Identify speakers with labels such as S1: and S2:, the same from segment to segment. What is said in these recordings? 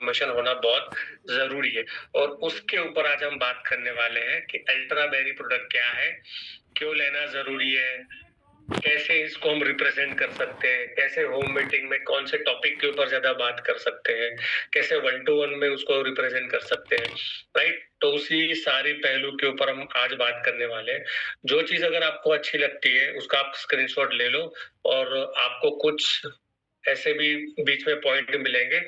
S1: Information होना बहुत ज़रूरी है और उसके ऊपर आज हम बात करने वाले हैं कि अल्ट्रा बेरी प्रोडक्ट क्या है, क्यों लेना ज़रूरी है, कैसे इसको हम रिप्रेजेंट कर सकते हैं, कैसे होम मीटिंग में कौन से टॉपिक के ऊपर ज़्यादा बात कर सकते हैं, कैसे 1 टू 1 में उसको रिप्रेजेंट कर सकते हैं, राइट? तो उसी सारी पहलू के ऊपर हम आज बात करने वाले हैं। जो चीज़ अगर आपको अच्छी लगती है, उसका आप स्क्रीनशॉट ले लो और आपको कुछ ऐसे भी बीच में पॉइंट मिलेंगे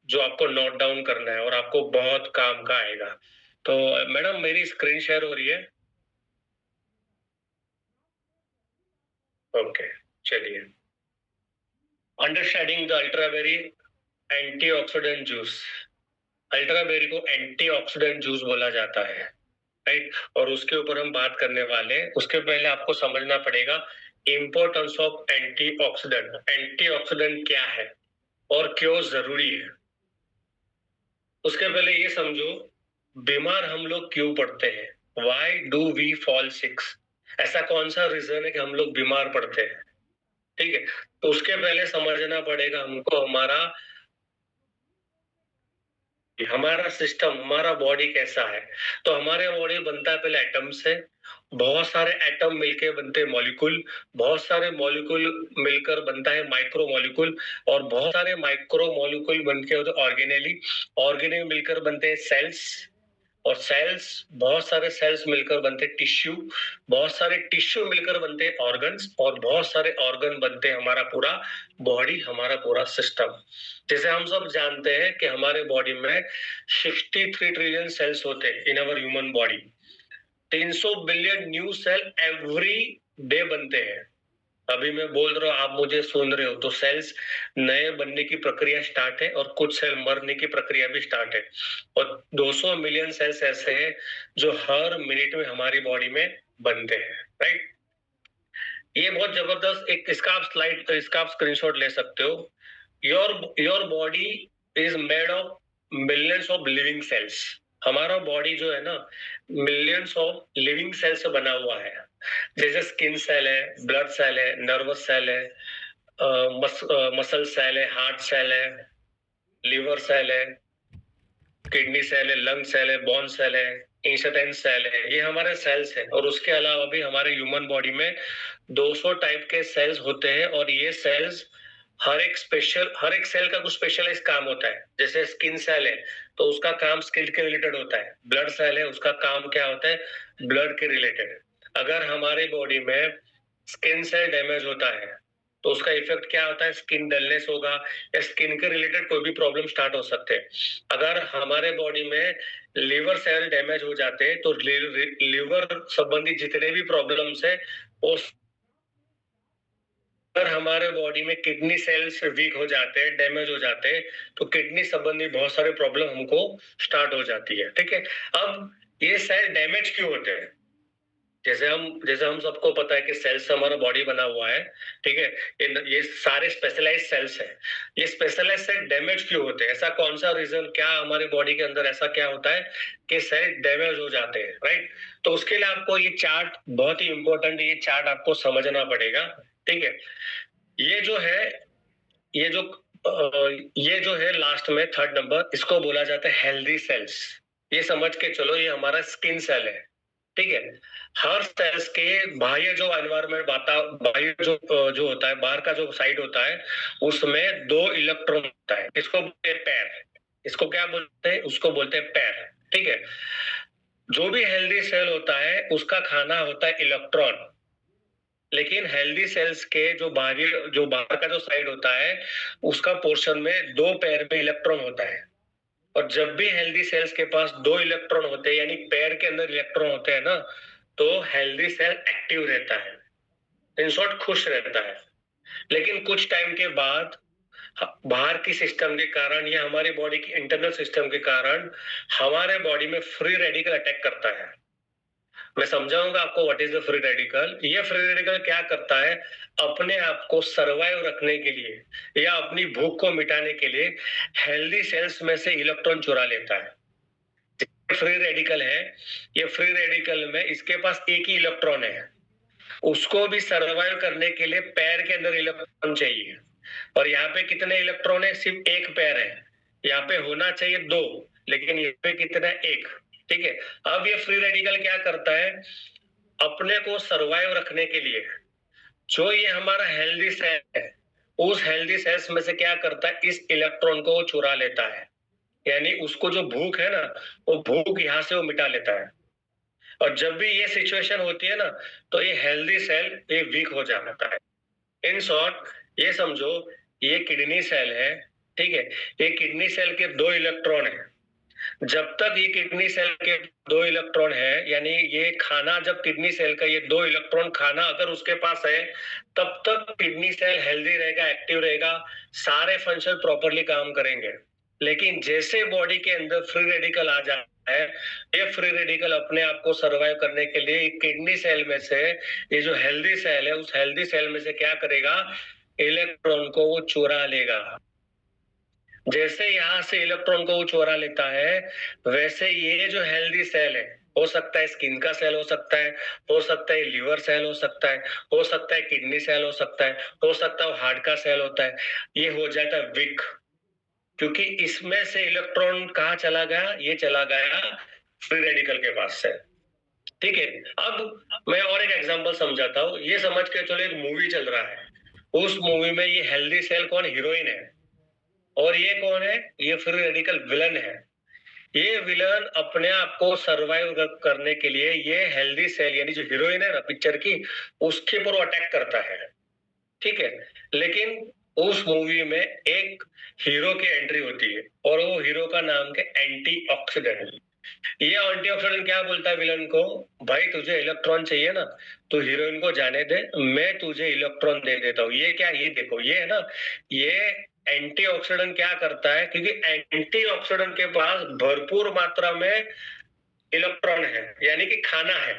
S1: जो आपको नोट डाउन करना है और आपको बहुत काम का आएगा। तो मैडम मेरी स्क्रीन शेयर हो रही है? ओके, चलिए। Understanding the Ultraberry antioxidant juice. Ultraberry को एंटीऑक्सीडेंट जूस बोला जाता है, राइट? और उसके ऊपर हम बात करने वाले हैं। उसके पहले आपको समझना पड़ेगा इम्पोर्टेंस ऑफ एंटीऑक्सीडेंट। एंटीऑक्सीडेंट क्या है और क्यों ज़रूरी है? उसके पहले ये समझो, बीमार हम लोग क्यों पड़ते हैं? Why do we fall sick? ऐसा कौन सा रीजन है कि हम लोग बीमार पड़ते हैं? ठीक है, तो उसके पहले समझना पड़ेगा हमको हमारा सिस्टम, हमारा बॉडी कैसा है। तो हमारे बॉडी बनता है पहले एटम से, बहुत सारे एटम मिलके बनते हैं मॉलिक्यूल, बहुत सारे मॉलिक्यूल मिलकर बनता है माइक्रो मॉलिक्यूल और बहुत सारे माइक्रो मॉलिक्यूल बनके होते ऑर्गेनेली, ऑर्गेनेल मिलकर बनते हैं सेल्स और सेल्स, बहुत सारे सेल्स मिलकर बनते टिश्यू, बहुत सारे टिश्यू मिलकर बनते ऑर्गन्स और बहुत सारे ऑर्गन बनते हमारा पूरा बॉडी, हमारा पूरा सिस्टम। जैसे हम सब जानते हैं कि हमारे बॉडी में 63 ट्रिलियन सेल्स होते हैं in our human body. 300 billion new cell every day बनते हैं। अभी मैं बोल रहा हूँ, आप मुझे सुन रहे हो, तो सेल्स नए बनने की प्रक्रिया स्टार्ट है और कुछ सेल मरने की प्रक्रिया भी स्टार्ट है और 200 मिलियन सेल्स ऐसे हैं जो हर मिनट में हमारी बॉडी में बनते हैं, राइट? ये बहुत जबरदस्त एक इसका आप स्क्रीनशॉट ले सकते हो। Your body is made of millions of living cells. हमारा बॉडी जो है ना, मिलियंस ऑफ लिविंग सेल से बना हुआ है। जैसे स्किन सेल है, ब्लड सेल है, नर्वस सेल है, मसल सेल है, हार्ट सेल है, लिवर सेल है, किडनी सेल है, लंग सेल है, बोन सेल है, इंटेस्टाइन सेल है, ये हमारे सेल्स हैं। और उसके अलावा भी हमारे ह्यूमन बॉडी में 200 टाइप के सेल्स होते हैं और ये सेल्स हर एक सेल का कुछ स्पेशलाइज काम होता है। जैसे स्किन सेल है तो उसका काम स्किन के रिलेटेड होता है, ब्लड सेल है उसका काम क्या होता है, ब्लड के रिलेटेड। अगर हमारी बॉडी में स्किन सेल डैमेज होता है तो उसका इफेक्ट क्या होता है, स्किन डलनेस होगा या स्किन के रिलेटेड कोई भी प्रॉब्लम स्टार्ट हो सकते हैं। अगर हमारे बॉडी में लिवर सेल डैमेज हो जाते हैं तो लिवर संबंधी जितने भी प्रॉब्लम्स है वो, अगर हमारे बॉडी में किडनी सेल्स वीक हो जाते हैं, डैमेज हो जाते हैं, तो किडनी संबंधी बहुत सारे प्रॉब्लम हमको स्टार्ट हो जाती है, ठीक है? अब ये सेल डैमेज क्यों होते हैं? जैसे हम सबको पता है कि सेल्स से हमारा बॉडी बना हुआ है, ठीक है? ये सारे स्पेशलाइज्ड सेल्स हैं। ये स्पेशलाइज्ड सेल डैमेज क्यों होते हैं? ऐसा कौन सा रीजन, क्या हमारे बॉडी के अंदर ऐसा क्या होता है कि सेल डैमेज हो जाते हैं, राइट? तो उसके लिए आपको ये चार्ट बहुत ही इंपॉर्टेंट है, ये चार्ट आपको समझना पड़ेगा, ठीक है? ये जो है, ये जो ये जो है लास्ट में थर्ड नंबर, इसको बोला जाता है हेल्दी सेल्स। ये समझ के चलो, ये हमारा स्किन सेल है, ठीक है? हर सेल्स के बाह्य जो एनवायरमेंट बाह्य जो होता है, बाहर का जो साइड होता है, उसमें 2 इलेक्ट्रॉन होता है। इसको बोलते हैं पैर। इसको क्या बोलते हैं? उसको बोलते हैं पैर, ठीक है? जो भी हेल्दी सेल होता है उसका खाना होता है इलेक्ट्रॉन, लेकिन हेल्दी सेल्स के जो बाहर का जो साइड होता है, उसका पोर्शन में 2 पेयर में इलेक्ट्रॉन होता है। और जब भी हेल्दी सेल्स के पास 2 इलेक्ट्रॉन होते हैं, यानी पेयर के अंदर इलेक्ट्रॉन होते हैं ना, तो हेल्दी सेल एक्टिव रहता है, इन शॉर्ट खुश रहता है। लेकिन कुछ टाइम के बाद बाहर की सिस्टम के कारण या हमारी बॉडी की इंटरनल सिस्टम के कारण हमारे बॉडी में फ्री रेडिकल अटैक करता है। मैं समझाऊंगा आपको what is the free radical. ये फ्री रेडिकल क्या करता है, अपने आप को सरवाइव रखने के लिए या अपनी भूख को मिटाने के लिए हेल्दी सेल्स में से इलेक्ट्रॉन चुरा लेता है। फ्री रेडिकल है, ये फ्री रेडिकल में इसके पास एक ही इलेक्ट्रॉन है, उसको भी सरवाइव करने के लिए पैर के अंदर इलेक्ट्रॉन चाहिए। और यहाँ पे कितने इलेक्ट्रॉन है, सिर्फ एक पैर है, यहाँ पे होना चाहिए 2, लेकिन यहाँ पे कितना है? 1। ठीक है, अब ये फ्री रेडिकल क्या करता है, अपने को सर्वाइव रखने के लिए जो ये हमारा हेल्दी सेल है, उस हेल्दी सेल्स में से क्या करता है, इस इलेक्ट्रॉन को वो चुरा लेता है। यानी उसको जो भूख है ना, वो भूख यहाँ से वो मिटा लेता है। और जब भी ये सिचुएशन होती है ना, तो ये हेल्दी सेल ये वीक हो जाता है। इन शॉर्ट ये समझो, ये किडनी सेल है, ठीक है, ये किडनी सेल के 2 इलेक्ट्रॉन है। जब तक ये किडनी सेल के 2 इलेक्ट्रॉन है, यानी ये खाना, जब किडनी सेल का ये 2 इलेक्ट्रॉन खाना अगर उसके पास है, तब तक किडनी सेल हेल्दी रहेगा, एक्टिव रहेगा, सारे फंक्शन प्रॉपरली काम करेंगे। लेकिन जैसे बॉडी के अंदर फ्री रेडिकल आ जाता है, ये फ्री रेडिकल अपने आप को सर्वाइव करने के लिए किडनी सेल में से ये जो हेल्दी सेल है, उस हेल्दी सेल में से क्या करेगा, इलेक्ट्रॉन को वो चुरा लेगा। जैसे यहाँ से इलेक्ट्रॉन को वो चोरा लेता है, वैसे ये जो हेल्दी सेल है, हो सकता है स्किन का सेल हो सकता है, हो सकता है लीवर सेल हो सकता है, हो सकता है किडनी सेल हो सकता है, हो सकता है हार्ट का सेल होता है, ये हो जाता है वीक, क्योंकि इसमें से इलेक्ट्रॉन कहाँ चला गया, ये चला गया फ्री रेडिकल के पास से। ठीक है, अब मैं और एक एग्जांपल समझाता हूँ। ये समझ के चलो, एक मूवी चल रहा है, उस मूवी में ये हेल्दी सेल कौन, हीरोइन है, और ये कौन है, ये फ्री रेडिकल विलन है। ये विलन अपने आप को सर्वाइव करने के लिए ये हेल्दी सेल, यानी जो हीरोइन है ना पिक्चर की, उसके ऊपर अटैक करता है। ठीक है, लेकिन उस मूवी में एक हीरो की एंट्री होती है, और वो हीरो का नाम है एंटीऑक्सीडेंट। ये एंटीऑक्सीडेंट क्या बोलता है विलन को, भाई तुझे इलेक्ट्रॉन चाहिए ना, तो हीरोइन को जाने दे, मैं तुझे इलेक्ट्रॉन दे देता हूँ। ये क्या, ये देखो, ये है ना, ये एंटीऑक्सीडेंट क्या करता है, क्योंकि एंटीऑक्सीडेंट के पास भरपूर मात्रा में इलेक्ट्रॉन है, यानी कि खाना है।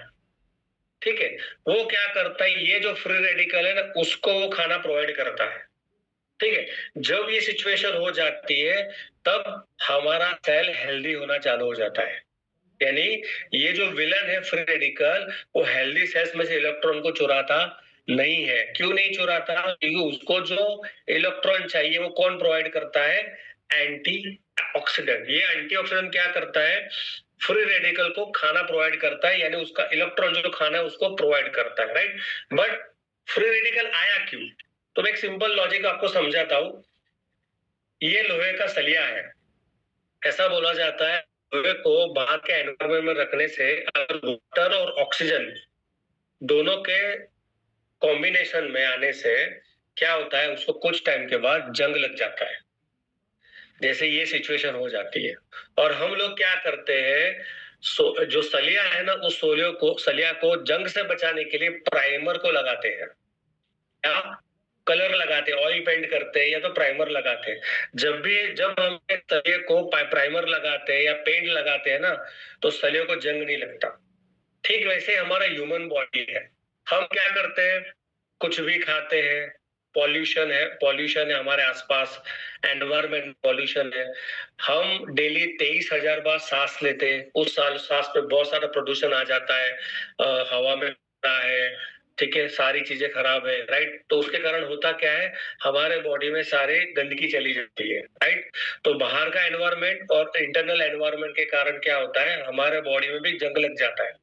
S1: ठीक है, वो क्या करता है, ये जो फ्री रेडिकल है ना, उसको वो खाना प्रोवाइड करता है। ठीक है, जब ये सिचुएशन हो जाती है, तब हमारा सेल हेल्दी होना चालू हो जाता है। यानी ये जो विलन है फ्री रेडिकल, वो हेल्दी सेल्स में से इलेक्ट्रॉन को चुराता नहीं है। क्यों नहीं चुराता, क्योंकि उसको जो इलेक्ट्रॉन चाहिए वो कौन प्रोवाइड करता है, एंटीऑक्सीडेंट। ये एंटीऑक्सीडेंट क्या करता है, फ्री रेडिकल को खाना प्रोवाइड करता है, यानी उसका इलेक्ट्रॉन जो खाना है उसको प्रोवाइड करता है, राइट। बट फ्री रेडिकल आया क्यों, तो मैं एक सिंपल लॉजिक आपको समझाता हूं। ये लोहे का सलिया है, ऐसा बोला जाता है लोहे को बाहर के एनवायरमेंट में रखने से अगर वाटर और ऑक्सीजन दोनों के कॉम्बिनेशन में आने से क्या होता है, उसको कुछ टाइम के बाद जंग लग जाता है। जैसे ये सिचुएशन हो जाती है, और हम लोग क्या करते हैं, जो सलिया है ना, उस सलिया को जंग से बचाने के लिए प्राइमर को लगाते हैं, या कलर लगाते हैं, ऑयल पेंट करते हैं, या तो प्राइमर लगाते हैं। जब हम सलिए को प्राइमर लगाते हैं या पेंट लगाते हैं ना, तो सलियों को जंग नहीं लगता। ठीक वैसे हमारा ह्यूमन बॉडी है, हम क्या करते हैं, कुछ भी खाते हैं, पॉल्यूशन है हमारे आसपास, एनवायरमेंट पॉल्यूशन है, हम डेली 23,000 बार सांस लेते हैं, उस साल सांस पे बहुत सारा प्रदूषण आ जाता है, हवा में है, ठीक है, सारी चीजें खराब है, राइट। तो उसके कारण होता क्या है, हमारे बॉडी में सारे गंदगी चली जाती है, राइट। तो बाहर का एनवायरमेंट और इंटरनल एनवायरमेंट के कारण क्या होता है, हमारे बॉडी में भी जंग लग जाता है।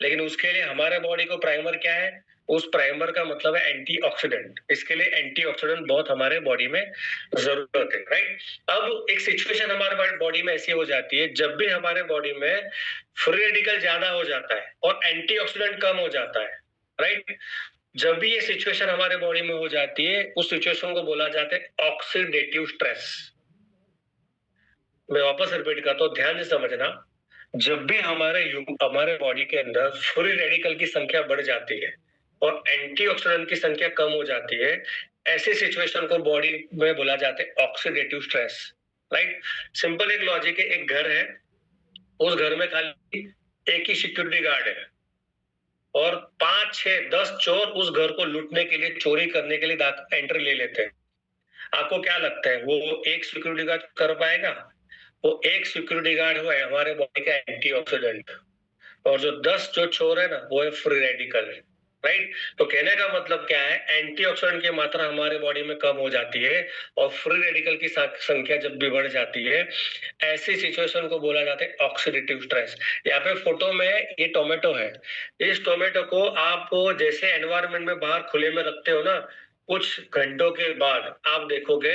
S1: लेकिन उसके लिए हमारे बॉडी को प्राइमर क्या है, उस प्राइमर का मतलब है एंटीऑक्सीडेंट। इसके लिए एंटीऑक्सीडेंट बहुत हमारे बॉडी में जरूरत है, राइट। अब एक सिचुएशन हमारे बॉडी में ऐसी हो जाती है, जब भी हमारे बॉडी में फ्री रेडिकल ज्यादा हो जाता है और एंटीऑक्सीडेंट कम हो जाता है, राइट। जब भी ये सिचुएशन हमारे बॉडी में हो जाती है, उस सिचुएशन को बोला जाता है ऑक्सीडेटिव स्ट्रेस। मैं वापस रिपीट करता हूं, ध्यान से समझना। जब भी हमारे बॉडी के अंदर फ्री रेडिकल की संख्या बढ़ जाती है और एंटीऑक्सीडेंट की संख्या कम हो जाती है, ऐसे सिचुएशन को बॉडी में बोला जाता है ऑक्सीडेटिव स्ट्रेस, राइट। सिंपल एक लॉजिक है, एक घर है, उस घर में खाली एक ही सिक्योरिटी गार्ड है, और 5, 6, 10 चोर उस घर को लूटने के लिए, चोरी करने के लिए एंट्री ले लेते हैं। आपको क्या लगता है, वो एक सिक्योरिटी गार्ड कर पाएगा? वो एक सिक्योरिटी गार्ड हुआ है हमारे बॉडी का एंटीऑक्सीडेंट, और जो 10 जो चोर है ना, वो है फ्री रेडिकल, राइट। तो कहने का मतलब क्या है, एंटीऑक्सीडेंट की मात्रा हमारे बॉडी में कम हो जाती है और फ्री रेडिकल की संख्या जब भी बढ़ जाती है, ऐसी सिचुएशन को बोला जाता है ऑक्सीडेटिव स्ट्रेस। यहाँ पे फोटो में ये टोमेटो है, इस टोमेटो को आप जैसे एनवायरनमेंट में बाहर खुले में रखते हो ना, कुछ घंटों के बाद आप देखोगे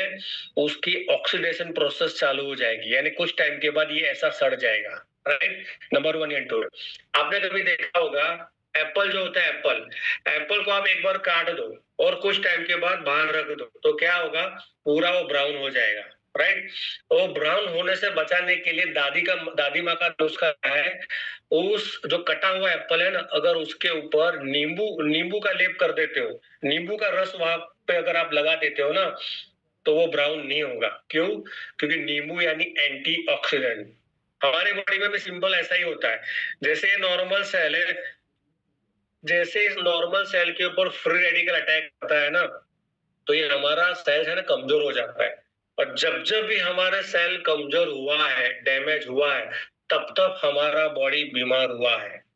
S1: उसकी ऑक्सीडेशन प्रोसेस चालू हो जाएगी, यानी कुछ टाइम के बाद ये ऐसा सड़ जाएगा। Right, number 1 and 2। आपने कभी देखा होगा एप्पल जो होता है, एप्पल एप्पल को आप एक बार काट दो और कुछ टाइम के बाद बाहर रख दो तो क्या होगा, पूरा वो ब्राउन हो जाएगा। राइट, वो ब्राउन होने से बचाने के लिए दादी माँ का नुस्खा है, उस जो कटा हुआ एप्पल है ना, अगर उसके ऊपर नींबू नींबू का लेप कर देते हो, नींबू का रस वहां पे अगर आप लगा देते हो ना, तो वो ब्राउन नहीं होगा। क्यों? क्योंकि नींबू यानी एंटीऑक्सीडेंट। हमारे बॉडी में भी सिंपल ऐसा ही होता है। जैसे नॉर्मल सेल है, जैसे इस नॉर्मल सेल के ऊपर फ्री रेडिकल अटैक होता है ना, तो ये हमारा सेल है ना कमजोर हो जाता है। और जब जब भी हमारा सेल कमजोर हुआ है, डैमेज हुआ है, तब तक हमारा बॉडी बीमार हुआ है।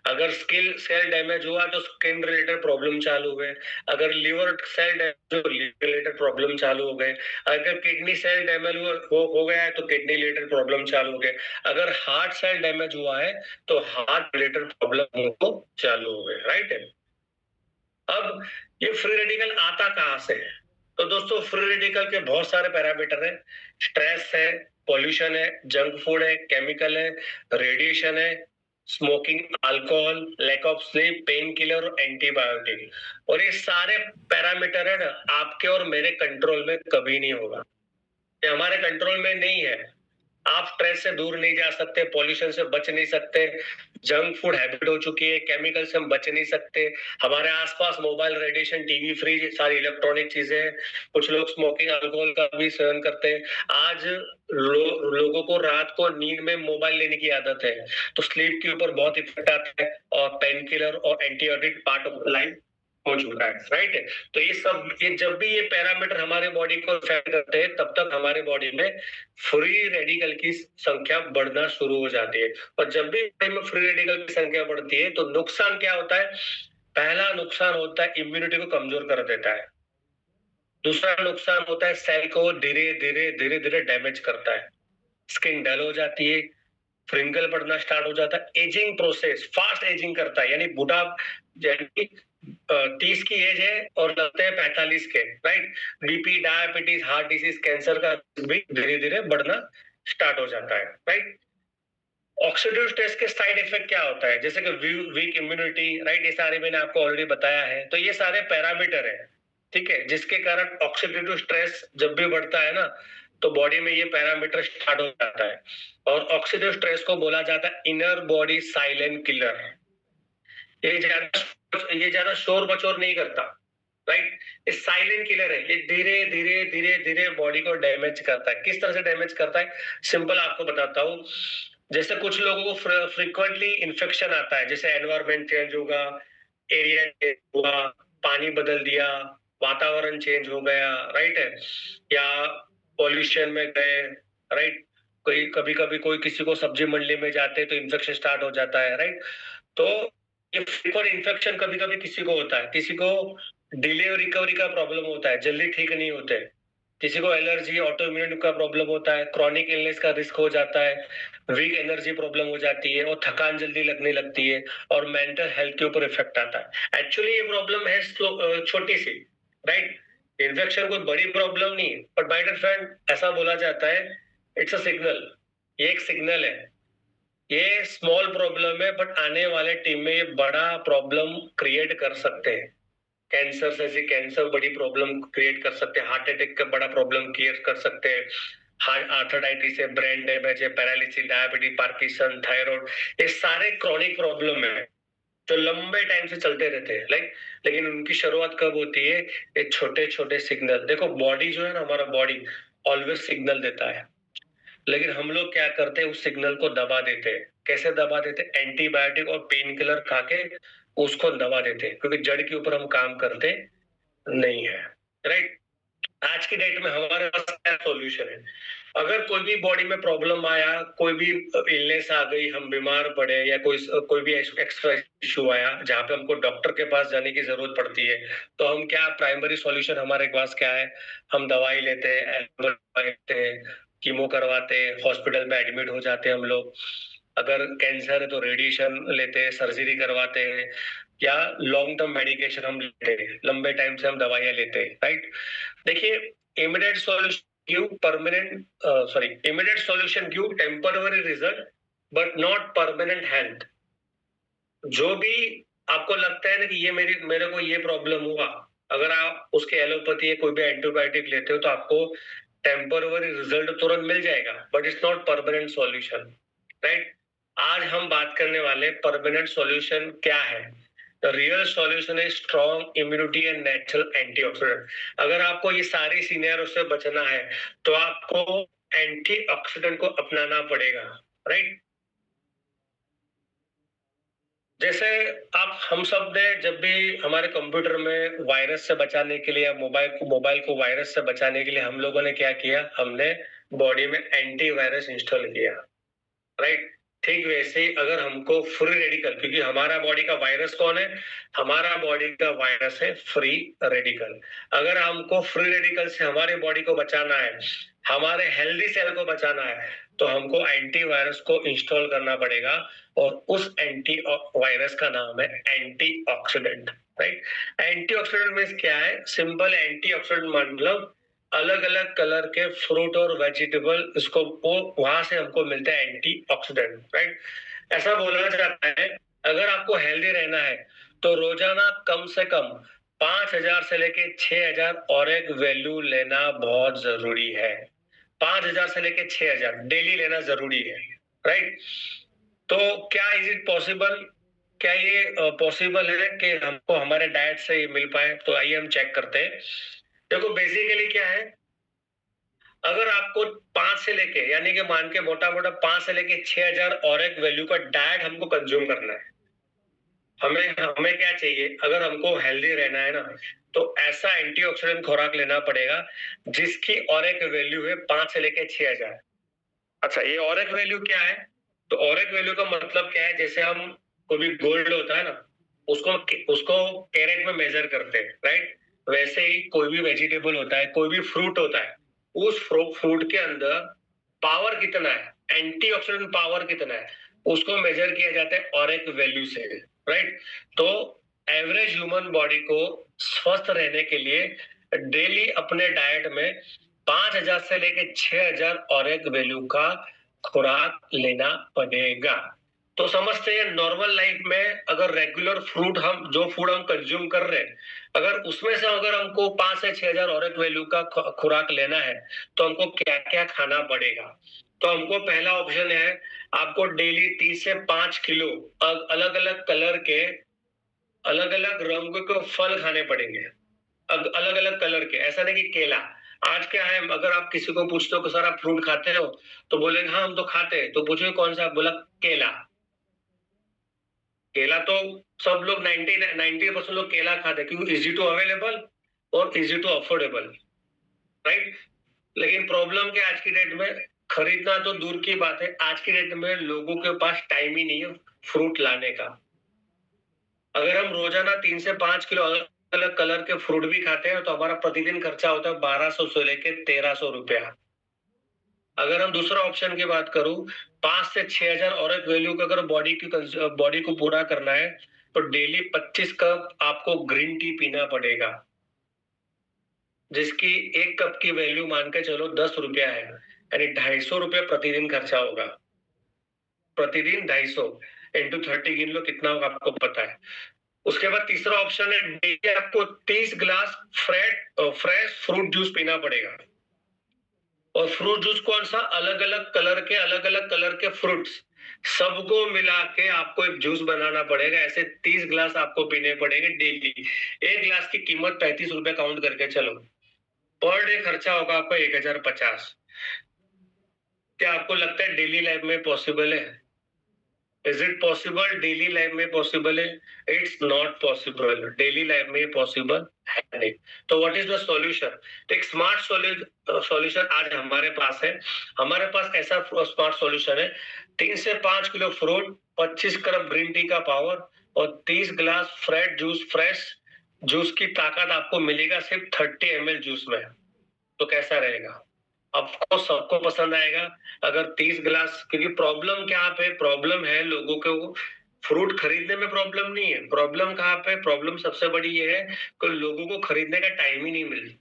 S1: अगर स्किल सेल डैमेज हुआ तो स्किन रिलेटेड प्रॉब्लम चालू हुए, अगर लिवर सेल डैमेज हो लिवर रिलेटेड प्रॉब्लम चालू हो गए, अगर किडनी सेल डैमेज हो गया है तो किडनी रिलेटेड प्रॉब्लम चालू हो गए, अगर हार्ट सेल डैमेज हुआ है तो हार्ट रिलेटेड प्रॉब्लम हो चालू हो गए। राइट है। अब ये फ्री रेडिकल आता कहां से है? तो दोस्तों फ्री रेडिकल के बहुत सारे पैरामीटर है। स्ट्रेस है, पॉल्यूशन है, जंक फूड है, केमिकल है, रेडिएशन है, smoking, alcohol, lack of sleep, painkiller और एंटीबायोटिक। और ये सारे पैरामीटर है ना, आपके और मेरे कंट्रोल में कभी नहीं होगा, ये हमारे कंट्रोल में नहीं है। आप स्ट्रेस से दूर नहीं जा सकते, पॉल्यूशन से बच नहीं सकते, जंक फूड हैबिट हो चुकी है, केमिकल से हम बच नहीं सकते, हमारे आसपास मोबाइल, रेडिएशन, टीवी, फ्रिज, सारी इलेक्ट्रॉनिक चीजें हैं, कुछ लोग स्मोकिंग, अल्कोहल का भी सेवन करते हैं। आज लोगों को रात को नींद में मोबाइल लेने की आदत है, तो स्लीप के ऊपर बहुत इफेक्ट आता है और पेन किलर और एंटीबायोटिक पार्ट ऑफ लाइफ हो चुका है। राइट है। तो ये जब भी ये पैरामीटर हमारे बॉडी को इफेक्ट करते हैं, तब तक हमारे बॉडी में फ्री रेडिकल की संख्या बढ़ना शुरू हो जाती है। और जब भी बॉडी में फ्री रेडिकल की संख्या बढ़ती है तो नुकसान क्या होता है? पहला नुकसान होता है इम्यूनिटी को कमजोर कर देता है। दूसरा नुकसान होता है सेल को धीरे धीरे डैमेज करता है, स्किन डल हो जाती है, फ्रिंकल पड़ना स्टार्ट हो जाता है, एजिंग प्रोसेस, फास्ट एजिंग करता है, यानी बूढ़ा, यानी 30 की एज है और लगते हैं 45 के। Right, BP, diabetes, heart disease, cancer का भी धीरे धीरे बढ़ना स्टार्ट हो जाता है। राइट, ऑक्सीडेटिव स्ट्रेस के साइड इफेक्ट क्या होता है? जैसे कि वीक इम्यूनिटी, राइट, ये सारे मैंने आपको ऑलरेडी बताया है। तो ये सारे पैरामीटर है, ठीक है, जिसके कारण ऑक्सीडेटिव स्ट्रेस जब भी बढ़ता है ना, तो बॉडी में ये पैरामीटर स्टार्ट हो जाता है। और ऑक्सीडेटिव स्ट्रेस को बोला जाता है इनर बॉडी साइलेंट किलर। ये ज्यादा शोर बचोर नहीं करता। राइट, ये साइलेंट किलर है, ये धीरे धीरे बॉडी को डैमेज करता है। किस तरह से डैमेज करता है? सिंपल आपको बताता हूँ। जैसे कुछ लोगों को फ्रिक्वेंटली इन्फेक्शन आता है, जैसे एनवायरमेंट चेंज होगा, एरिया चेंज हुआ, पानी बदल दिया, वातावरण चेंज हो गया, राइट है, या पॉल्यूशन में गए, राइट, कोई कभी कभी कोई किसी को सब्जी मंडी में जाते तो इन्फेक्शन स्टार्ट हो जाता है। राइट, तो ये फ्रीक्वेंट इन्फेक्शन कभी कभी किसी को होता है, किसी को डिले और रिकवरी का प्रॉब्लम होता है, जल्दी ठीक नहीं होते, किसी को एलर्जी, ऑटो इम्यूनिटी का प्रॉब्लम होता है, क्रॉनिक इलनेस का रिस्क हो जाता है, वीक एनर्जी प्रॉब्लम हो जाती है और थकान जल्दी लगने लगती है और मेंटल हेल्थ के ऊपर इफेक्ट आता है। एक्चुअली ये प्रॉब्लम है छोटी सी, राइट, इन्फेक्शन कोई बड़ी प्रॉब्लम नहीं है, बट माय डियर फ्रेंड, ऐसा बोला जाता है इट्स अ सिग्नल, ये एक सिग्नल है। ये स्मॉल प्रॉब्लम है बट आने वाले टाइम में ये बड़ा प्रॉब्लम क्रिएट कर सकते हैं। कैंसर जैसी कैंसर बड़ी प्रॉब्लम क्रिएट कर सकते हैं, हार्ट अटैक का बड़ा प्रॉब्लम क्रिएट कर सकते हैं, हार्ट आर्थराइटिस है, ब्रेन डैमेज है, पैरालिसिस, डायबिटीज, पार्किंसन, थायराइड, ये सारे क्रॉनिक प्रॉब्लम है जो लंबे टाइम से चलते रहते हैं। लेकिन उनकी शुरुआत कब होती है? ये छोटे छोटे सिग्नल। देखो बॉडी जो है ना, हमारा बॉडी ऑलवेज सिग्नल देता है, लेकिन हम लोग क्या करते हैं, उस सिग्नल को दबा देते हैं। कैसे दबा देते हैं? एंटीबायोटिक और पेन किलर खा के उसको दबा देते हैं, क्योंकि जड़ के ऊपर हम काम करते नहीं है। राइट, आज की डेट में हमारे पास क्या सॉल्यूशन है? अगर कोई भी बॉडी में प्रॉब्लम आया, कोई भी इलनेस आ गई, हम बीमार पड़े या कोई भी एक्स्ट्रा इश्यू आया जहाँ पे हमको डॉक्टर के पास जाने की जरूरत पड़ती है, तो हम क्या प्राइमरी सॉल्यूशन हमारे पास क्या है? हम दवाई लेते हैं, दवाई लेते हैं, कीमो करवाते हैं, हॉस्पिटल में एडमिट हो जाते हैं हम लोग। अगर कैंसर है तो रेडिएशन लेते हैं, सर्जरी करवाते हैं, या लॉन्ग टर्म मेडिकेशन हम लेते हैं, लंबे टाइम से हम दवाइयां लेते हैं, राइट? देखिए, immediate solution give immediate solution give temporary result but not permanent health. जो भी आपको लगता है ना कि ये मेरे को ये प्रॉब्लम हुआ, अगर आप उसके एलोपैथी या कोई भी एंटीबायोटिक लेते हो तो आपको टेम्पररी रिजल्ट तुरंत मिल जाएगा, but it's not permanent solution, right? आज हम बात करने वाले परमानेंट सॉल्यूशन क्या है। The real solution is strong immunity and natural antioxidant. अगर आपको ये सारी सीनियर से बचना है तो आपको एंटीऑक्सीडेंट को अपनाना पड़ेगा, राइट? जैसे आप हम सब ने जब भी हमारे कंप्यूटर में वायरस से बचाने के लिए, मोबाइल को वायरस से बचाने के लिए हम लोगों ने क्या किया? हमने बॉडी में एंटीवायरस इंस्टॉल किया, राइट? ठीक वैसे ही अगर हमको फ्री रेडिकल, क्योंकि हमारा बॉडी का वायरस कौन है? हमारा बॉडी का वायरस है फ्री रेडिकल। अगर हमको फ्री रेडिकल से हमारी बॉडी को बचाना है, हमारे हेल्दी सेल को बचाना है, तो हमको एंटीवायरस को इंस्टॉल करना पड़ेगा, और उस एंटी वायरस का नाम है एंटीऑक्सीडेंट, राइट? एंटीऑक्सीडेंट मींस क्या है? सिंपल एंटीऑक्सीडेंट मतलब अलग अलग कलर के फ्रूट और वेजिटेबल, इसको वो वहां से हमको मिलता है एंटीऑक्सीडेंट, राइट? ऐसा बोला जाता है अगर आपको हेल्दी रहना है तो रोजाना कम से कम 5,000 से लेके 6,000 और एक वैल्यू लेना बहुत जरूरी है। 5,000 से लेके 6,000 डेली लेना जरूरी है, राइट? तो क्या इज इट पॉसिबल? क्या ये पॉसिबल है कि हमको हमारे डाइट से ये मिल पाए? तो आइए हम चेक करते हैं। देखो, बेसिकली क्या है, अगर आपको 5 से लेके, यानी कि मान के मोटा मोटा 5 से लेके 6,000 और एक वैल्यू का डाइट हमको कंज्यूम करना है। हमें हमें क्या चाहिए? अगर हमको हेल्दी रहना है ना, तो ऐसा एंटीऑक्सीडेंट खुराक लेना पड़ेगा जिसकी और एक वैल्यू है 5 से लेके 6,000। अच्छा, ये और एक वैल्यू क्या है? तो और एक वैल्यू का मतलब क्या है? जैसे हम कोई भी गोल्ड होता है ना, उसको उसको कैरेट में मेजर करते हैं, राइट? वैसे ही कोई भी वेजिटेबल होता है, कोई भी फ्रूट होता है, उस फ्रूट के अंदर पावर कितना है, एंटीऑक्सीडेंट पावर कितना है, उसको मेजर किया जाता है और एक वैल्यू से, राइट? तो एवरेज ह्यूमन बॉडी को स्वस्थ रहने के लिए डेली अपने डाइट में 5,000 से लेके 6,000 और एक वैल्यू का खुराक लेना पड़ेगा। तो समझते हैं नॉर्मल लाइफ में अगर रेगुलर फ्रूट हम जो फूड हम कंज्यूम कर रहे हैं, अगर उसमें से अगर हमको 5 से 6,000 और एक वैल्यू का खुराक लेना है तो हमको क्या क्या खाना पड़ेगा? तो हमको पहला ऑप्शन है, आपको डेली 3 से 5 किलो अलग अलग कलर के, अलग अलग रंग के फल खाने पड़ेंगे, अलग अलग कलर के। ऐसा नहीं कि केला। आज क्या है, अगर आप किसी को पूछते हो कि सर आप फ्रूट खाते हो, तो बोलेंगे हाँ हम तो खाते हैं। तो पूछो कौन सा? बोला केला। केला तो सब लोग 90% लोग केला खाते हैं क्योंकि इजी टू अवेलेबल और इजी टू अफोर्डेबल, राइट? लेकिन प्रॉब्लम क्या आज की डेट में, खरीदना तो दूर की बात है, आज की डेट में लोगों के पास टाइम ही नहीं है फ्रूट लाने का। अगर हम रोजाना 3 से 5 किलो अलग अलग कलर के फ्रूट भी खाते हैं तो हमारा प्रतिदिन खर्चा होता है 1,200 से लेके 1,300 रुपया। अगर हम दूसरा ऑप्शन की बात करूं, 5 से 6,000 और एक वैल्यू का अगर बॉडी को पूरा करना है तो डेली 25 कप आपको ग्रीन टी पीना पड़ेगा, जिसकी एक कप की वैल्यू मान के चलो 10 रुपया है, यानी 250 रुपया प्रतिदिन खर्चा होगा। प्रतिदिन 250 इंटू 30 गिन लो कितना होगा आपको पता है। उसके बाद तीसरा ऑप्शन है, डेली आपको 30 ग्लास फ्रेश फ्रूट जूस पीना पड़ेगा। और फ्रूट जूस कौन सा? अलग अलग कलर के फ्रूट्स सबको मिला के आपको एक जूस बनाना पड़ेगा। ऐसे 30 ग्लास आपको पीने पड़ेंगे डेली। एक ग्लास की कीमत 35 रुपए काउंट करके चलो। पर डे खर्चा होगा आपका 1,050। क्या आपको लगता है डेली लाइफ में पॉसिबल है? Is it possible? Daily life में पॉसिबल है? It's not possible, daily life में पॉसिबल है नहीं। तो व्हाट इज द सॉल्यूशन? एक स्मार्ट सॉल्यूशन आज हमारे पास है। हमारे पास ऐसा स्मार्ट सॉल्यूशन है, 3 से 5 kilo fruit, 25 cup green tea का पावर और 30 ग्लास फ्रेश जूस की ताकत आपको मिलेगा सिर्फ 30 ml जूस में। तो कैसा रहेगा? आपको सबको पसंद आएगा। अगर 30 ग्लास, क्योंकि प्रॉब्लम क्या पे प्रॉब्लम है, लोगों को फ्रूट खरीदने में प्रॉब्लम नहीं है। प्रॉब्लम कहाँ पे? प्रॉब्लम सबसे बड़ी ये है कि लोगों को खरीदने का टाइम ही नहीं मिल।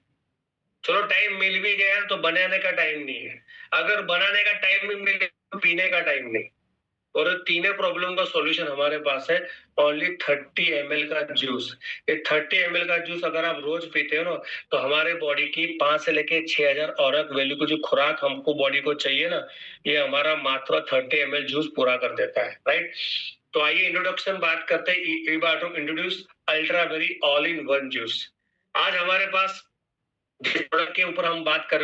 S1: चलो टाइम मिल भी गया तो बनाने का टाइम नहीं है। अगर बनाने का टाइम भी मिले तो पीने का टाइम नहीं। और तीनों प्रॉब्लम का सॉल्यूशन हमारे पास है, ओनली 30 ml का जूस। ये 30 ml का जूस अगर आप रोज पीते हो ना, तो हमारे बॉडी की 5 से लेके 6,000 औरत वैल्यू की जो खुराक हमको बॉडी को चाहिए ना, ये हमारा मात्र 30 ml जूस पूरा कर देता है, राइट। तो आइए इंट्रोडक्शन बात करते हैं। Introduce ultra berry all in one juice. आज हमारे पास जिस प्रोडक्ट के ऊपर हम बात कर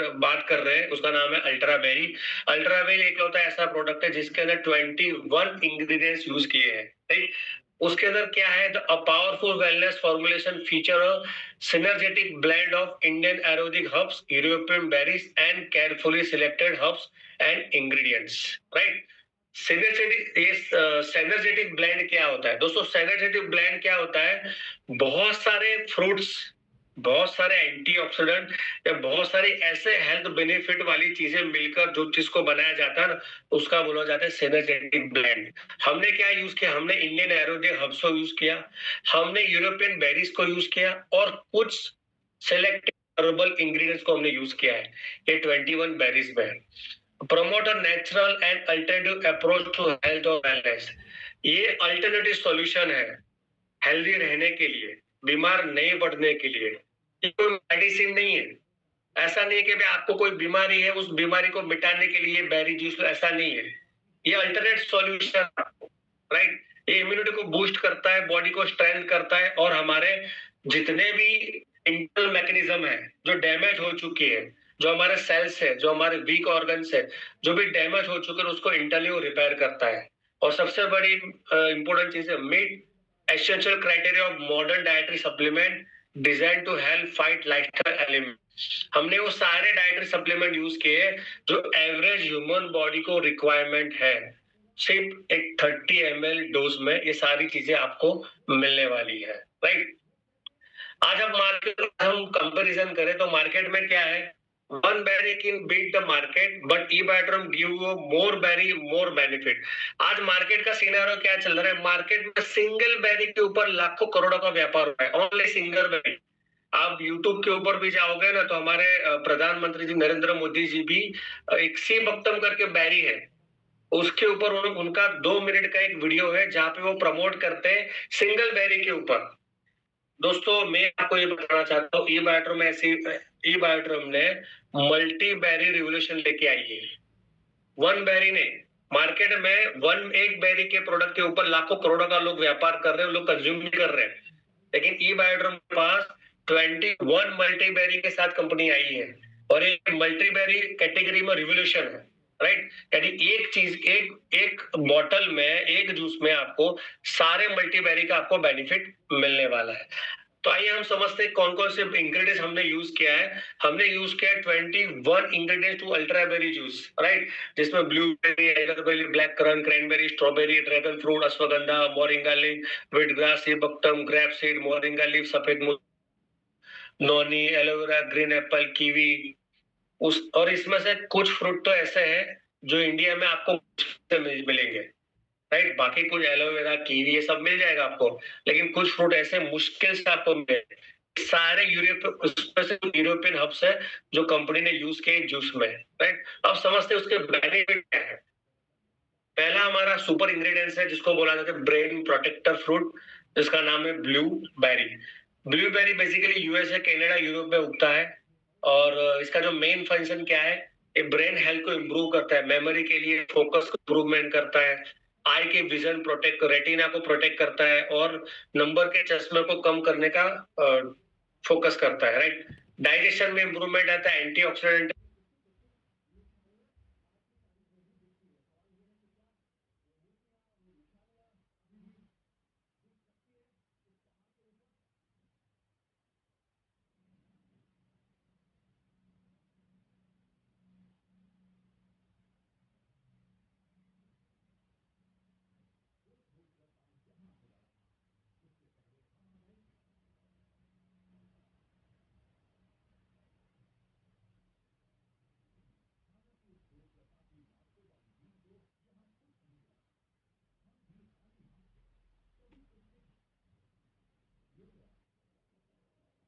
S1: रहे हैं उसका नाम है अल्ट्रा बेरी। अल्ट्रा बेरी एक होता है ऐसा प्रोडक्ट है जिसके अंदर 21 इंग्रेडिएंट्स यूज किए हैं, राइट। उसके अंदर क्या है? A powerful wellness formulation feature synergetic blend of Indian Ayurvedic herbs, European berries and carefully selected herbs and ingredients, right. Synergetic blend क्या होता है दोस्तों? सिनर्जेटिक ब्लेंड क्या होता है? बहुत सारे फ्रूट्स, बहुत सारे एंटीऑक्सीडेंट या बहुत सारी ऐसे हेल्थ बेनिफिट वाली चीजें मिलकर जो चीज को बनाया जाता है ना, उसका बोला जाता है सिनर्जेटिक ब्लेंड। हमने क्या यूज किया? हमने इंडियन एरोडिक हर्ब्स को यूज किया, हमने यूरोपियन बेरीज को यूज किया और कुछ सिलेक्टेड हर्बल इंग्रेडिएंट्स को हमने यूज किया है। ये 21 बेरीज में promote a natural and alternative approach to health और वेलनेस। ये अल्टरनेटिव सॉल्यूशन है हेल्दी रहने के लिए, बीमार नहीं पड़ने के लिए। ये कोई मेडिसिन नहीं है। ऐसा नहीं है कि आपको कोई बीमारी है, उस बीमारी को मिटाने के लिए बेरी जूस, ऐसा नहीं है। ये अल्टरनेट सॉल्यूशन, राइट। ये इम्यूनिटी को बूस्ट करता है, बॉडी को स्ट्रेंथ करता है और हमारे जितने भी इंटरनल मैकेनिज्म है जो डैमेज हो चुकी है, जो हमारे सेल्स है, जो हमारे वीक ऑर्गन्स है, जो भी डैमेज हो चुके हैं उसको इंटरनली रिपेयर करता है। और सबसे बड़ी इंपॉर्टेंट चीज है, meet essential criteria of modern dietary supplement design to help fight lifestyle element. हमने वो सारे डाइटरी सप्लीमेंट यूज किए जो एवरेज ह्यूमन बॉडी को रिक्वायरमेंट है। सिर्फ एक 30 ml डोज में ये सारी चीजें आपको मिलने वाली है, राइट। आज हम मार्केट हम कंपैरिजन करें तो मार्केट में क्या है? One berry can beat the market but ई-बायोट्रम give you more berry more benefit. आज मार्केट का सिनेरियो क्या चल रहा है? मार्केट में सिंगल बेरी के ऊपर लाखों करोड़ों का व्यापार हो रहा है, ओनली सिंगल बेरी। आप YouTube के ऊपर भी जाओगे ना तो हमारे प्रधानमंत्री जी नरेंद्र मोदी जी भी एक सी बक्तम करके बैरी है, उसके ऊपर उनका 2 मिनट का एक वीडियो है जहां पे वो प्रमोट करते हैं सिंगल बेरी के ऊपर। दोस्तों मैं आपको ये बताना चाहता हूँ, ई बायोट्रम ने मल्टी बेरी रिवोल्यूशन लेके आई है। वन बेरी ने मार्केट में एक बेरी के प्रोडक्ट के ऊपर लाखों करोड़ों का लोग व्यापार कर रहे हैं, लोग कंज्यूम भी कर रहे हैं। लेकिन ई बायोट्रम के पास 21 मल्टी बेरी के साथ कंपनी आई है और एक मल्टी बेरी कैटेगरी में रिवोल्यूशन है, राइट। यानी एक चीज, एक बॉटल में, एक जूस में आपको सारे मल्टी बेरी का आपको बेनिफिट मिलने वाला है। तो आइए हम समझते हैं कौन कौन से इंग्रेडिएंट्स हमने यूज किया है। हमने यूज किया है 21 ingredients to Ultraberry juice, right. जिसमें blueberry, elderberry, black currant, cranberry, strawberry, dragon fruit, ashwagandha, moringa leaf, wheat grass, sea buckthorn, grape seed, moringa leaf, सफेद noni, aloe vera, green apple, kiwi. उस और इसमें से कुछ फ्रूट तो ऐसे हैं जो इंडिया में आपको मिलेंगे, राइट। बाकी कुछ एलोवेरा, कीवी ये सब मिल जाएगा आपको, लेकिन कुछ फ्रूट ऐसे मुश्किल से आपको मिलेंगे। सारे यूरोपियन हब्स है जो कंपनी ने यूज किए जूस में, राइट। अब समझते हैं उसके बेनिफिट क्या है। पहला हमारा सुपर इंग्रेडिएंट्स है जिसको बोला जाता है ब्रेन प्रोटेक्टर फ्रूट, जिसका नाम है blueberry. Blueberry basically USA, Canada, Europe में उगता है और इसका जो मेन फंक्शन क्या है, ये ब्रेन हेल्थ को इम्प्रूव करता है, मेमोरी के लिए, फोकस को इम्प्रूवमेंट करता है, आई के विजन प्रोटेक्ट, रेटिना को प्रोटेक्ट करता है और नंबर के चश्मे को कम करने का फोकस करता है, राइट। डाइजेशन में इम्प्रूवमेंट आता है, एंटीऑक्सीडेंट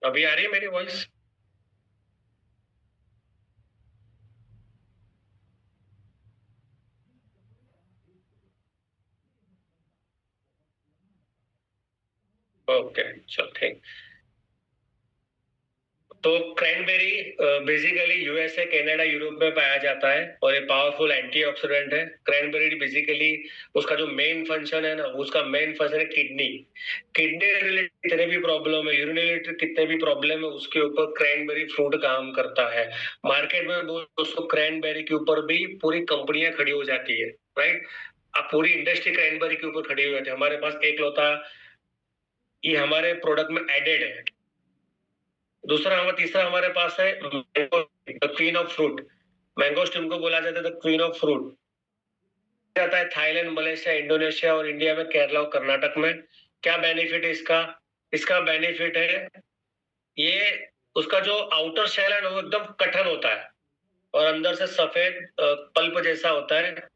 S1: अभी आ रही है मेरी वॉइस? ओके, चलो ठीक। तो cranberry basically USA, Canada, Europe में पाया जाता है और ये पावरफुल एंटीऑक्सीडेंट है। क्रैनबेरी बेसिकली उसका जो मेन फंक्शन है ना, उसका मेन फंक्शन है किडनी। किडनी रिलेटेड जितने भी प्रॉब्लम है, यूरिनरी कितने भी प्रॉब्लम है, उसके ऊपर क्रैनबेरी फ्रूट काम करता है। मार्केट में दोस्तों क्रैनबेरी के ऊपर भी पूरी कंपनियां खड़ी हो जाती है, राइट। अब पूरी इंडस्ट्री क्रैनबेरी के ऊपर खड़ी हो जाती है। हमारे पास एक लौता ये हमारे प्रोडक्ट में एडेड है। तीसरा हमारे पास है mango, the queen of fruit. Mango steam को बोला जाता है द क्वीन ऑफ फ्रूट। जाता है थाईलैंड, मलेशिया, इंडोनेशिया और इंडिया में, केरला और कर्नाटक में। क्या बेनिफिट है इसका? इसका बेनिफिट है ये, उसका जो आउटर शेल है ना, वो एकदम कठिन होता है और अंदर से सफेद पल्प जैसा होता है।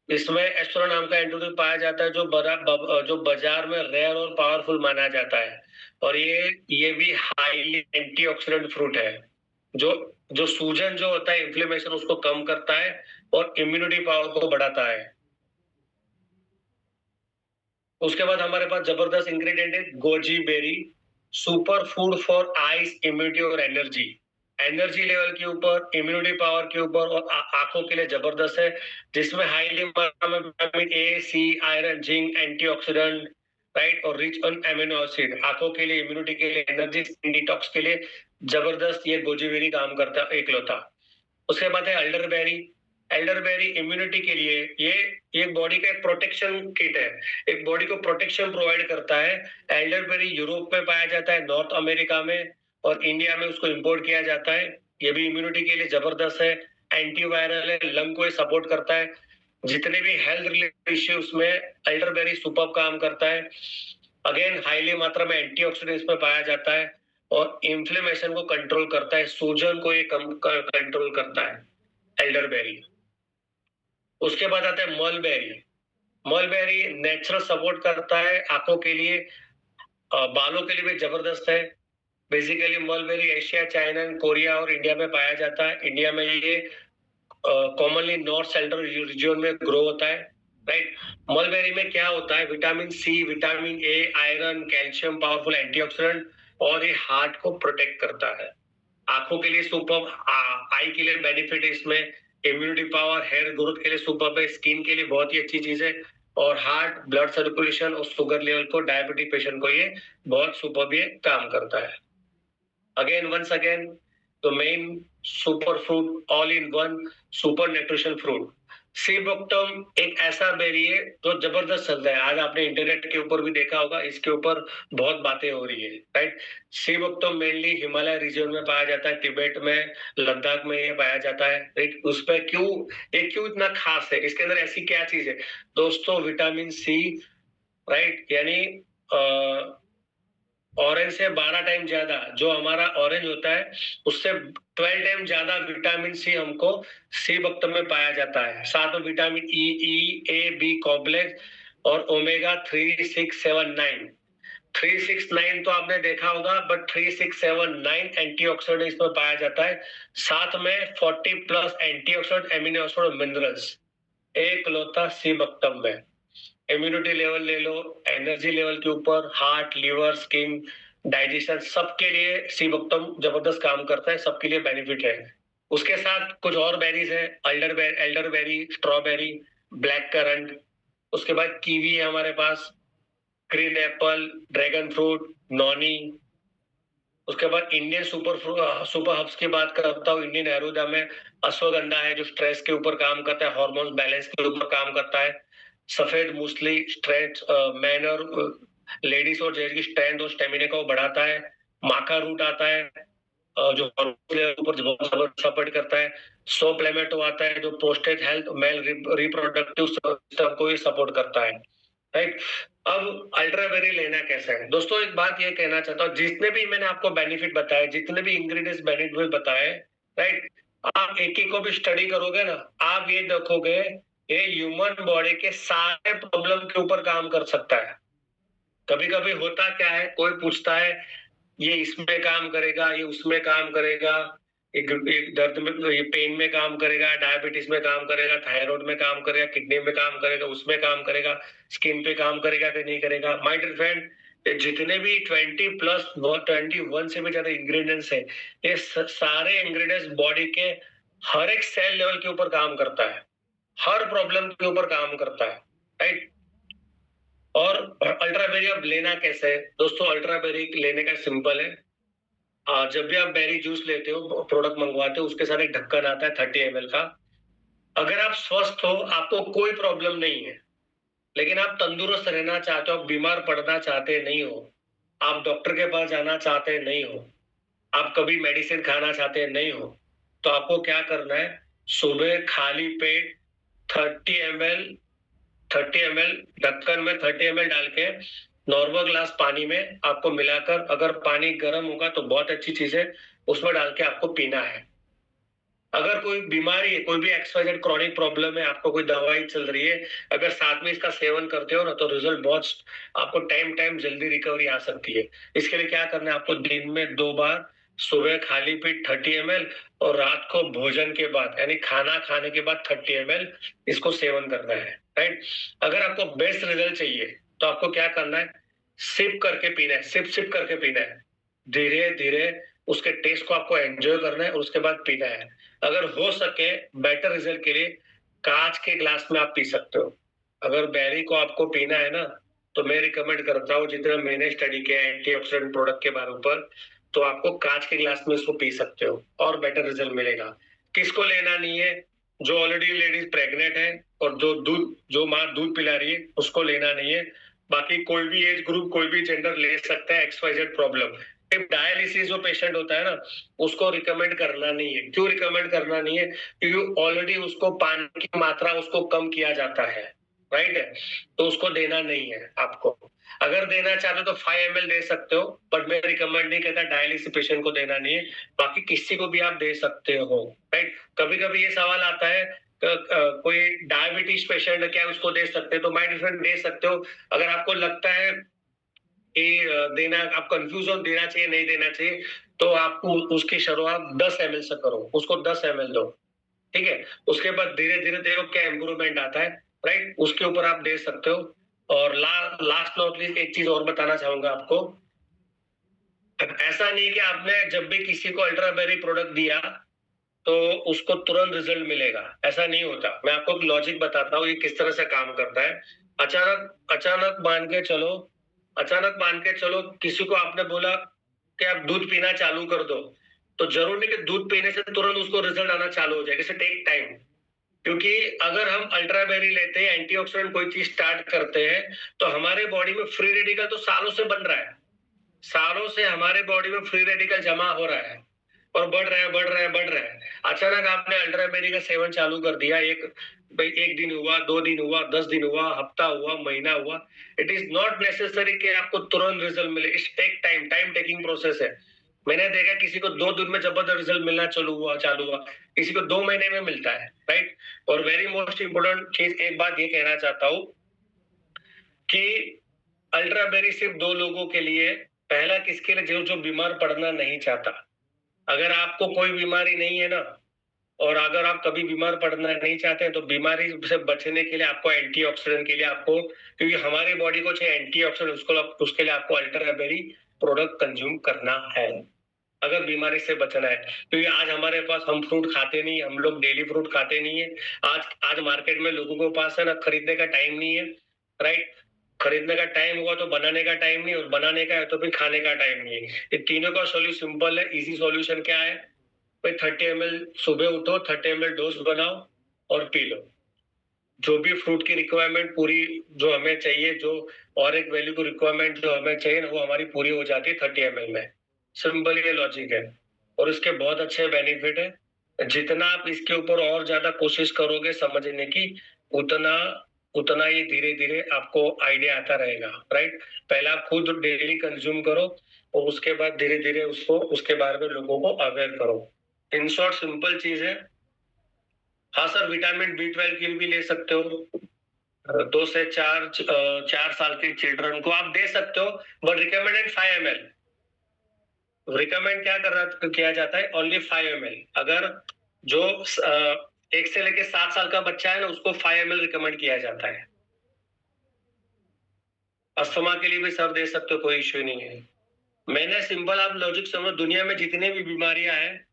S1: इसमें एस्ट्रो नाम का एंटीऑक्सीडेंट पाया जाता है जो बाजार में रेयर और पावरफुल माना जाता है। और ये भी हाईली एंटीऑक्सीडेंट फ्रूट है, जो जो सूजन जो होता है, इन्फ्लेमेशन, उसको कम करता है और इम्यूनिटी पावर को बढ़ाता है। उसके बाद हमारे पास जबरदस्त इंग्रेडिएंट है goji berry, super food for eyes, immunity और एनर्जी। एनर्जी लेवल के ऊपर, इम्यूनिटी पावर के ऊपर और आंखों के लिए जबरदस्त है, जिसमें हाईली मात्रा में vitamin A, C, iron, zinc, antioxidant, right, और रिच ऑन एमिनो एसिड। आंखों के लिए, इम्यूनिटी के लिए, एनर्जी, स्किन डिटॉक्स के लिए जबरदस्त ये गोजीबेरी काम करता है एकलौता। उसके बाद है एल्डरबेरी। एल्डरबेरी इम्यूनिटी के लिए, ये बॉडी का एक प्रोटेक्शन किट है, एक बॉडी को प्रोटेक्शन प्रोवाइड करता है। एल्डरबेरी यूरोप में पाया जाता है, नॉर्थ अमेरिका में, और इंडिया में उसको इंपोर्ट किया जाता है। ये भी इम्यूनिटी के लिए जबरदस्त है, एंटीवायरल है, लंग को सपोर्ट करता है। जितने भी हेल्थ रिलेटेड इश्यूज में एल्डरबेरी सुपर काम करता है। अगेन हाईली मात्रा में एंटीऑक्सीडेंट्स में पाया जाता है और इन्फ्लेमेशन को कंट्रोल करता है, सूजन को ये कम कंट्रोल करता है एल्डरबेरी। उसके बाद आता है मलबेरी। मलबेरी नेचुरल सपोर्ट करता है आंखों के लिए, बालों के लिए भी जबरदस्त है। Basically mulberry Asia, China, Korea और इंडिया में पाया जाता है। इंडिया में ये कॉमनली नॉर्थ सेंट्रल रीजन में ग्रो होता है, राइट। मलबेरी में क्या होता है, vitamin C, vitamin A, iron, calcium, powerful antioxidant, और ये हार्ट को प्रोटेक्ट करता है। आंखों के लिए सुपर, आई के लिए बेनिफिट है इसमें, इम्यूनिटी पावर, हेयर ग्रोथ के लिए सुपर है, स्किन के लिए बहुत ही अच्छी चीज है, और हार्ट, ब्लड सर्कुलेशन और शुगर लेवल को, डायबिटिक पेशेंट को ये बहुत सुपर भी काम करता है। Again once again, the main super fruit, all in one super nutrition fruit. Sea buckthorn एक ऐसा बेरी है जो जबरदस्त चलता है। आज आपने इंटरनेट के ऊपर भी देखा होगा, इसके ऊपर बहुत बातें हो रही है, राइट। सी बकटम मेनली हिमालय रीजन में पाया जाता है, तिब्बत में, लद्दाख में ये पाया जाता है, राइट। उस पर क्यों इतना खास है, इसके अंदर ऐसी क्या चीज है दोस्तों? विटामिन सी, राइट, यानी ऑरेंज से 12 टाइम ज्यादा, जो हमारा ऑरेंज होता है उससे 12 टाइम ज्यादा विटामिन सी हमको सी वक्त में पाया जाता है। साथ में विटामिन ई, ए, बी कॉम्प्लेक्स और ओमेगा 3679। 369 तो आपने देखा होगा, बट 3679 एंटीऑक्सीडेंट इसमें पाया जाता है। साथ में 40 प्लस एंटीऑक्सीडेंट, एमिनो एसिड और मिनरल्स एक लौता सी बक्तम में। इम्यूनिटी लेवल ले लो, एनर्जी लेवल के ऊपर, हार्ट, लिवर, स्किन, डाइजेशन, सबके लिए सी बक्तम जबरदस्त काम करता है, सबके लिए बेनिफिट है। उसके साथ कुछ और बेरीज है, एल्डरबेरी, स्ट्रॉबेरी, ब्लैक करंट। उसके बाद कीवी है हमारे पास, green apple, dragon fruit, noni. उसके बाद इंडियन सुपर हब्स की बात करता हूँ, इंडियन एरोदा में अश्वगंधा है जो स्ट्रेस के ऊपर काम करता है, हार्मोन बैलेंस के ऊपर काम करता है। सफेद मूसली स्ट्रेंथ, मैन और लेडीज और जेंट्स की स्ट्रेंथ और स्टेमिना को बढ़ाता है। माका रूट आता है, जो ऊपर बहुत सपोर्ट करता है। सो प्लेमेटो आता है जो prostate health, male reproductive system को सपोर्ट करता है, राइट। अब अल्ट्रावेरी लेना कैसा है दोस्तों? एक बात ये कहना चाहता हूँ, जितने भी मैंने आपको बेनिफिट बताए, जितने भी इंग्रेडिएंट्स बेनिफिट बताए, राइट, आप एक एक को भी स्टडी करोगे ना, आप ये देखोगे ये ह्यूमन बॉडी के सारे प्रॉब्लम के ऊपर काम कर सकता है। कभी कभी होता क्या है, कोई पूछता है ये इसमें काम करेगा, ये उसमें काम करेगा, एक दर्द में, ये पेन में काम करेगा, डायबिटीज में काम करेगा, थायराइड में काम करेगा, किडनी में काम करेगा, उसमें काम करेगा, स्किन पे काम करेगा कि नहीं करेगा। माय डियर फ्रेंड, जितने भी 20 प्लस 21 से भी ज्यादा इंग्रेडिएंट्स है, ये सारे इंग्रेडिएंट्स बॉडी के हर एक सेल लेवल के ऊपर काम करता है, हर प्रॉब्लम के ऊपर काम करता है, राइट। और अल्ट्राबेरी अब लेना कैसे है दोस्तों? अल्ट्राबेरी लेने का सिंपल है। जब भी आप बेरी जूस लेते हो, प्रोडक्ट मंगवाते हो, उसके साथ एक ढक्कन आता है 30 ml का। अगर आप स्वस्थ हो, आपको कोई प्रॉब्लम नहीं है, लेकिन आप तंदुरुस्त रहना चाहते हो, आप बीमार पड़ना चाहते नहीं हो, आप डॉक्टर के पास जाना चाहते नहीं हो, आप कभी मेडिसिन खाना चाहते नहीं हो, तो आपको क्या करना है? सुबह खाली पेट 30 ml 30 ml ढक्कन में 30 ml डाल के नॉर्मल ग्लास पानी में आपको मिलाकर, अगर पानी गर्म होगा तो बहुत अच्छी चीज है, उसमें डाल के आपको पीना है। अगर कोई बीमारी है, कोई भी XYZ क्रॉनिक प्रॉब्लम है, आपको कोई दवाई चल रही है, अगर साथ में इसका सेवन करते हो ना, तो रिजल्ट बहुत, आपको टाइम जल्दी रिकवरी आ सकती है। इसके लिए क्या करना है आपको? दिन में 2 बार, सुबह खाली पेट 30 ml और रात को भोजन के बाद, यानी खाना खाने के बाद 30 ml इसको सेवन करना है, राइट। अगर आपको बेस्ट रिजल्ट चाहिए तो आपको क्या करना है? सिप करके पीना है, सिप सिप करके पीना है, धीरे धीरे उसके टेस्ट को आपको एंजॉय करना है और उसके बाद पीना है। अगर हो सके बेटर रिजल्ट के लिए कांच के ग्लास में आप पी सकते हो। अगर बेरी को आपको पीना है ना, तो मैं रिकमेंड करता हूँ, जितना मैंने स्टडी किया है एंटीऑक्सीडेंट प्रोडक्ट के बारे ऊपर, तो आपको कांच के ग्लास में इसको पी सकते हो और बेटर रिजल्ट मिलेगा। किसको लेना नहीं है? जो ऑलरेडी लेडीज प्रेग्नेंट है और जो माँ दूध पिला रही है, उसको लेना नहीं है। बाकी कोई भी एज ग्रुप, कोई भी जेंडर ले सकता है XYZ प्रॉब्लम। डायलिसिस जो पेशेंट होता है ना, उसको रिकमेंड करना नहीं है। क्यों रिकमेंड करना नहीं है? क्योंकि ऑलरेडी उसको पानी की मात्रा उसको कम किया जाता है, राइट है, तो उसको देना नहीं है आपको। अगर देना चाहते हो तो 5 ml दे सकते हो, बट मैं रिकमेंड नहीं करता, डायलिसिस पेशेंट को देना नहीं है। बाकी किसी को भी आप दे सकते हो, राइट। कभी कभी ये सवाल आता है, कोई डायबिटीज पेशेंट है, क्या उसको दे सकते हो? तो माय डिफरेंट दे सकते हो। अगर आपको लगता है कि देना, आप कंफ्यूज हो देना चाहिए नहीं देना चाहिए, तो आपको उसकी शुरुआत 10 ml से करो, उसको 10 ml दो, ठीक है। उसके बाद धीरे धीरे देखो क्या इंप्रूवमेंट आता है, राइट, उसके ऊपर आप दे सकते हो। और लास्ट नॉट लीस्ट एक चीज और बताना चाहूंगा आपको। ऐसा नहीं कि आपने जब भी किसी को अल्ट्राबेरी प्रोडक्ट दिया तो उसको तुरंत रिजल्ट मिलेगा, ऐसा नहीं होता। मैं आपको एक लॉजिक बताता हूँ ये किस तरह से काम करता है। अचानक अचानक मान के चलो अचानक मान के चलो किसी को आपने बोला कि आप दूध पीना चालू कर दो, तो जरूर नहीं कि दूध पीने से तुरंत उसको रिजल्ट आना चालू हो जाएगा, इसे टेक टाइम। क्योंकि अगर हम अल्ट्राबेरी लेते हैं, एंटीऑक्सीडेंट कोई चीज स्टार्ट करते हैं, तो हमारे बॉडी में फ्री रेडिकल तो सालों से बन रहा है, सालों से हमारे बॉडी में फ्री रेडिकल जमा हो रहा है और बढ़ रहा है, बढ़ रहा है, बढ़ रहा है। अचानक आपने अल्ट्राबेरी का सेवन चालू कर दिया, एक दिन हुआ, 2 दिन हुआ, 10 दिन हुआ, हफ्ता हुआ, महीना हुआ, इट इज नॉट नेसेसरी कि आपको तुरंत रिजल्ट मिले। It's take time, time taking process है। मैंने देखा किसी को 2 दिन में जबरदस्त रिजल्ट मिलना चालू हुआ, किसी को 2 महीने में मिलता है, राइट। और वेरी मोस्ट इंपोर्टेंट चीज, एक बात ये कहना चाहता हूँ कि अल्ट्राबेरी सिर्फ 2 लोगों के लिए। पहला किसके लिए? जो जो बीमार पड़ना नहीं चाहता। अगर आपको कोई बीमारी नहीं है ना, और अगर आप कभी बीमार पड़ना नहीं चाहते हैं, तो बीमारी से बचने के लिए आपको एंटीऑक्सीडेंट के लिए आपको, क्योंकि हमारी बॉडी को चाहिए एंटीऑक्सीडेंट, उसके लिए आपको अल्ट्राबेरी प्रोडक्ट कंज्यूम करना है अगर बीमारी से बचना है। क्योंकि आज हमारे पास, हम फ्रूट खाते नहीं, हम लोग डेली फ्रूट खाते नहीं है। आज आज मार्केट में लोगों के पास है ना, खरीदने का टाइम नहीं है, राइट। खरीदने का टाइम हुआ तो बनाने का टाइम नहीं, और बनाने का है तो फिर खाने का टाइम नहीं है। ये तीनों का सोल्यूशन सिंपल है, इजी सोल्यूशन क्या है भाई? 30 ml सुबह उठो, 30 ml डोज बनाओ और पी लो। जो भी फ्रूट की रिक्वायरमेंट पूरी जो हमें चाहिए, जो और एक वैल्यू की रिक्वायरमेंट जो हमें चाहिए ना, वो हमारी पूरी हो जाती है 30 ml में। सिंपल ये लॉजिक है, और इसके बहुत अच्छे बेनिफिट है। जितना आप इसके ऊपर और ज्यादा कोशिश करोगे समझने की, उतना उतना ही धीरे धीरे आपको आइडिया आता रहेगा, राइट। पहले आप खुद डेली कंज्यूम करो, और उसके बाद धीरे धीरे उसके बारे में लोगों को अवेयर करो। इन शॉर्ट सिंपल चीज है। हाँ सर, विटामिन B12 की भी ले सकते हो। 2 से 4 साल के चिल्ड्रन को आप दे सकते हो, बट रिकमेंडेड 5 ml। रिकमेंड क्या किया जाता है, ओनली 5 ml। अगर जो 1 से लेके 7 साल का बच्चा है ना, उसको 5 ml रिकमेंड किया जाता है। अस्थमा के लिए भी सर दे सकते हो, कोई इश्यू नहीं है। मैंने सिंपल, आप लॉजिक समझो, दुनिया में जितनी भी बीमारियां हैं,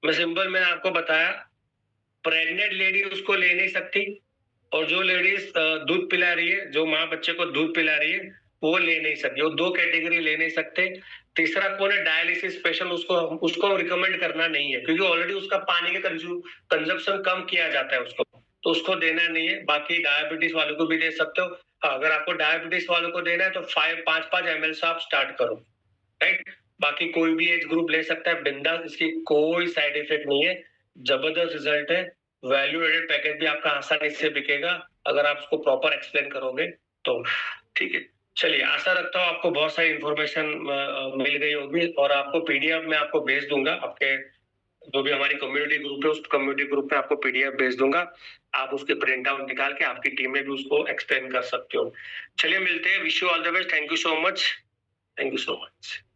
S1: मैंने आपको बताया। प्रेग्नेंट लेडी उसको ले नहीं सकती, और जो लेडीज दूध पिला रही है, जो माँ बच्चे को दूध पिला रही है, वो ले नहीं सकती। वो 2 कैटेगरी ले नहीं सकते। तीसरा कौन है, डायलिसिस पेशेंट, उसको रिकमेंड करना नहीं है, क्योंकि ऑलरेडी उसका पानी का कंजप्शन कम किया जाता है उसको, तो उसको देना नहीं है। बाकी डायबिटीज वालों को भी दे सकते हो। हाँ, अगर आपको डायबिटीज वालों को देना है तो 5 ml से आप स्टार्ट करो, राइट। बाकी कोई भी एज ग्रुप ले सकता है बिंदास, इसकी कोई साइड इफेक्ट नहीं है। जबरदस्त रिजल्ट है। वैल्यू एडेड पैकेज भी आपका आसानी से बिकेगा, अगर आप उसको प्रॉपर एक्सप्लेन करोगे तो। ठीक है, चलिए, आशा रखता हूँ आपको बहुत सारी इंफॉर्मेशन मिल गई होगी, और आपको पीडीएफ में आपको भेज दूंगा। आपके जो भी हमारी कम्युनिटी ग्रुप है, उस कम्युनिटी ग्रुप में आपको पीडीएफ भेज दूंगा। आप उसके प्रिंट आउट निकाल के आपकी टीम में भी उसको एक्सप्लेन कर सकते हो। चलिए, मिलते हैं। Wish you all the best. Thank you so much. Thank you so much.